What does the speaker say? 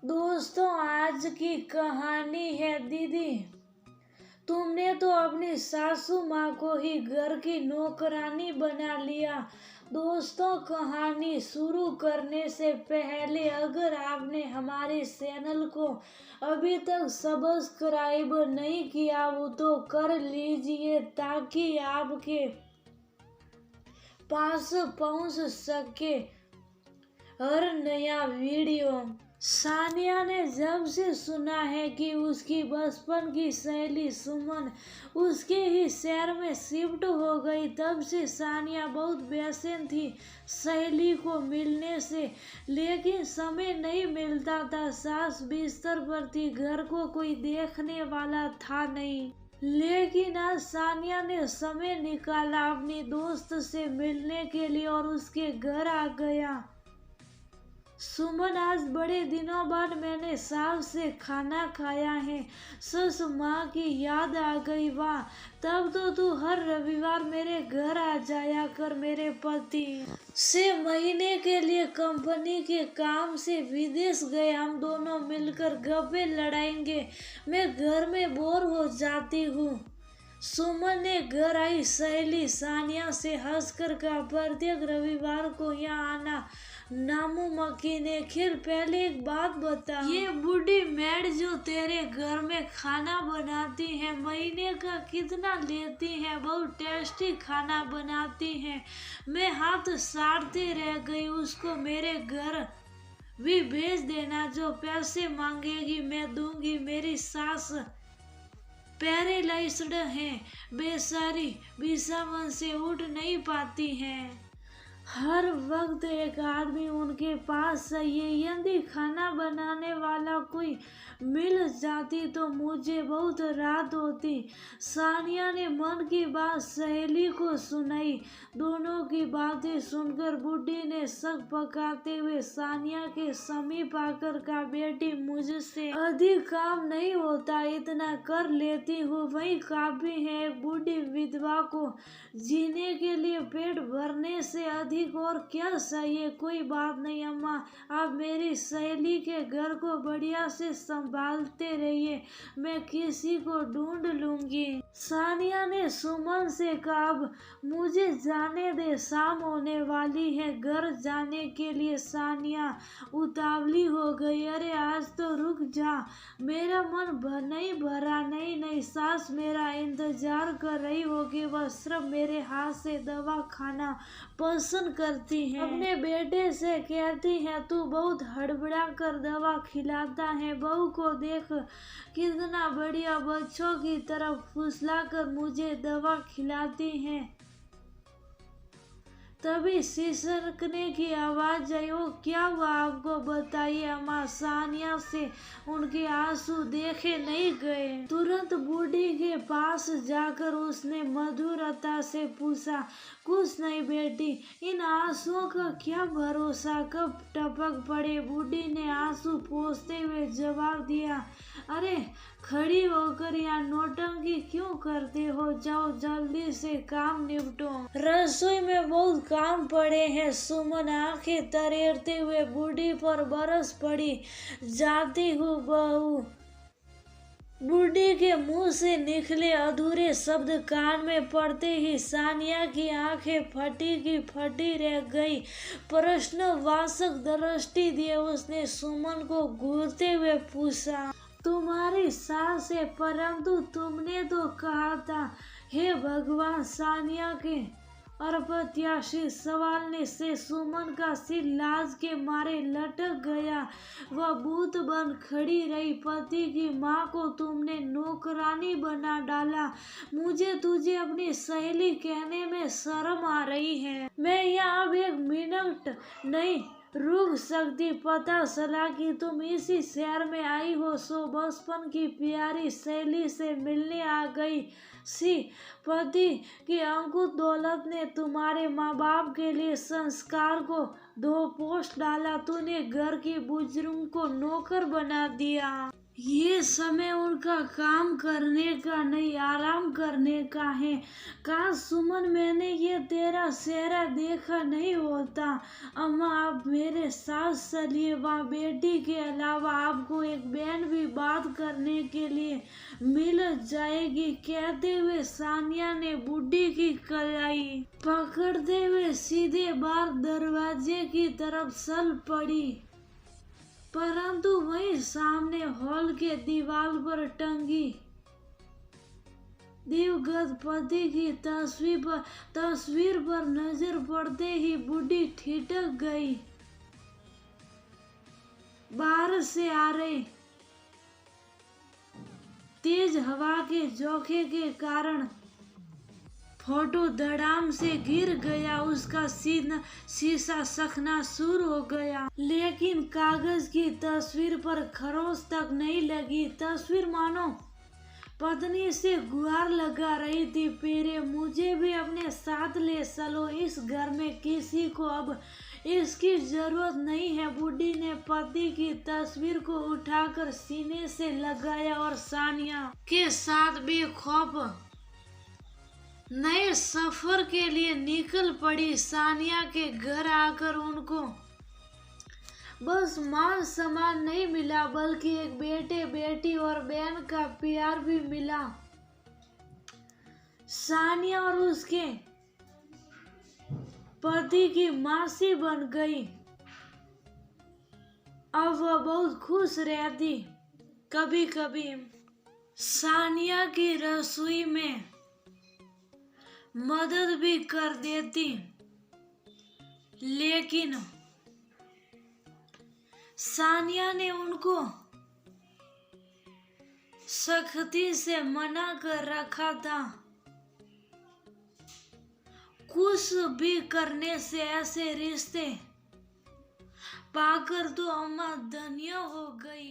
दोस्तों, आज की कहानी है दीदी। तुमने तो अपनी सासू माँ को ही घर की नौकरानी बना लिया। दोस्तों, कहानी शुरू करने से पहले अगर आपने हमारे चैनल को अभी तक सब्सक्राइब नहीं किया हो तो कर लीजिए ताकि आपके पास पहुंच सके हर नया वीडियो। सानिया ने जब से सुना है कि उसकी बचपन की सहेली सुमन उसके ही शहर में शिफ्ट हो गई, तब से सानिया बहुत बेचैन थी सहेली को मिलने से, लेकिन समय नहीं मिलता था। सास बिस्तर पर थी, घर को कोई देखने वाला था नहीं। लेकिन आज सानिया ने समय निकाला अपनी दोस्त से मिलने के लिए और उसके घर आ गया। सुमन, आज बड़े दिनों बाद मैंने सास से खाना खाया है। सस माँ की याद आ गई। वाह, तब तो तू हर रविवार मेरे घर आ जाया कर। मेरे पति से महीने के लिए कंपनी के काम से विदेश गए, हम दोनों मिलकर गप्पे लड़ाएंगे। मैं घर में बोर हो जाती हूँ। सुमन ने घर आई सहेली सानिया से हंसकर कहा, प्रत्येक रविवार को यहाँ आना नामुमकिन है। खैर, पहले एक बात बता, ये बूढ़ी मेड जो तेरे घर में खाना बनाती है महीने का कितना लेती है? बहुत टेस्टी खाना बनाती है। मैं हाथ सारते रह गई। उसको मेरे घर भी भेज देना, जो पैसे मांगेगी मैं दूंगी। मेरी सास पैरालाइज्ड है, बेचारी बिसावन से उठ नहीं पाती है। हर वक्त एक आदमी उनके पास चाहिए। यदि खाना बनाने वाला कोई मिल जाती तो मुझे बहुत राहत होती। सानिया ने मन की बात सहेली को सुनाई। दोनों की बातें सुनकर बूढ़ी ने शक पकाते हुए सानिया के समीप आकर कहा, बेटी मुझसे अधिक काम नहीं होता, इतना कर लेती हूँ वही काफी है। एक बूढ़ी विधवा को जीने के लिए पेट भरने से अधिक और क्या चाहिए? कोई बात नहीं अम्मा, आप मेरी सहेली के घर को बढ़िया से संभालते रहिए, मैं किसी को ढूंढ लूंगी। सानिया ने सुमन से कहा, अब मुझे जाने दे, शाम होने वाली है। घर जाने के लिए सानिया उतावली हो गई। अरे आज तो रुक जा, मेरा मन नहीं भरा। नहीं, सास मेरा इंतजार कर रही होगी, वह सिर्फ मेरे हाथ से दवा खाना पसंद करती है। अपने बेटे से कहती है, तू बहुत हड़बड़ा कर दवा खिलाता है। बहू को देख कितना बढ़िया बच्चों की तरफ फुसलाकर मुझे दवा खिलाती है। तभी सिसकने की आवाज आई। वो क्या हुआ आपको बताइए अम्मा। सानिया से उनके आंसू देखे नहीं गए। तुरंत बूढ़ी के पास जाकर उसने मधुरता से पूछा, कुछ नहीं बेटी, इन आंसुओं का क्या भरोसा कब टपक पड़े। बूढ़ी ने आंसू पोंछते हुए जवाब दिया, अरे खड़ी होकर यहाँ नौटंकी क्यों करते हो, जाओ जल्दी से काम निपटो, रसोई में बहुत काम पड़े हैं। सुमन आंखें तरेरते हुए बूढ़ी पर बरस पड़ी, जाती हूँ बहू। बूढ़ी के मुंह से निकले अधूरे शब्द कान में पड़ते ही सानिया की आंखें फटी की फटी रह गई। प्रश्नवाचक दृष्टि दिए उसने सुमन को घूरते हुए पूछा, तुम्हारी सास है, परंतु तुमने तो कहा था। हे भगवान, सानिया के अप्रत्याशित सवाल ने से सुमन का सिर लाज के मारे लटक गया। वह भूत बन खड़ी रही। पति की माँ को तुमने नौकरानी बना डाला। मुझे तुझे अपनी सहेली कहने में शर्म आ रही है। मैं यहाँ अब एक मिनट नहीं रुक सकती। पता चला कि तुम इसी शहर में आई हो, सो बचपन की प्यारी सहेली से मिलने आ गई सी। पति की अंकुर दौलत ने तुम्हारे माँ बाप के लिए संस्कार को धो पोष डाला। तूने घर की बुजुर्ग को नौकर बना दिया। ये समय उनका काम करने का नहीं, आराम करने का है। काश सुमन, मैंने ये तेरा चेहरा देखा नहीं होता। अम्मा, आप मेरे साथ चलिए, वहाँ बेटी के अलावा आपको एक बहन भी बात करने के लिए मिल जाएगी। कहते हुए सानिया ने बुढ़ी की कलाई पकड़ते हुए सीधे बाहर दरवाजे की तरफ चल पड़ी। परंतु वहीं सामने हॉल के दीवार पर टंगी दिवंगत पति की तस्वीर पर नजर पड़ते ही बूढ़ी ठिठक गई। बाहर से आ रहे तेज हवा के झोंके के कारण फोटो धड़ाम से गिर गया। उसका शीशा चकनाचूर हो गया, लेकिन कागज की तस्वीर पर खरोंच तक नहीं लगी। तस्वीर मानो पत्नी से गुहार लगा रही थी, पेरे मुझे भी अपने साथ ले चलो, इस घर में किसी को अब इसकी जरूरत नहीं है। बूढ़ी ने पति की तस्वीर को उठाकर सीने से लगाया और सानिया के साथ बेखौफ नए सफर के लिए निकल पड़ी। सानिया के घर आकर उनको बस मान सम्मान नहीं मिला, बल्कि एक बेटे, बेटी और बहन का प्यार भी मिला। सानिया और उसके पति की मासी बन गई। अब वह बहुत खुश रहती। कभी कभी सानिया की रसोई में मदद भी कर देती, लेकिन सानिया ने उनको सख्ती से मना कर रखा था। कुछ भी करने से ऐसे रिश्ते पाकर तो अम्मा धन्य हो गई।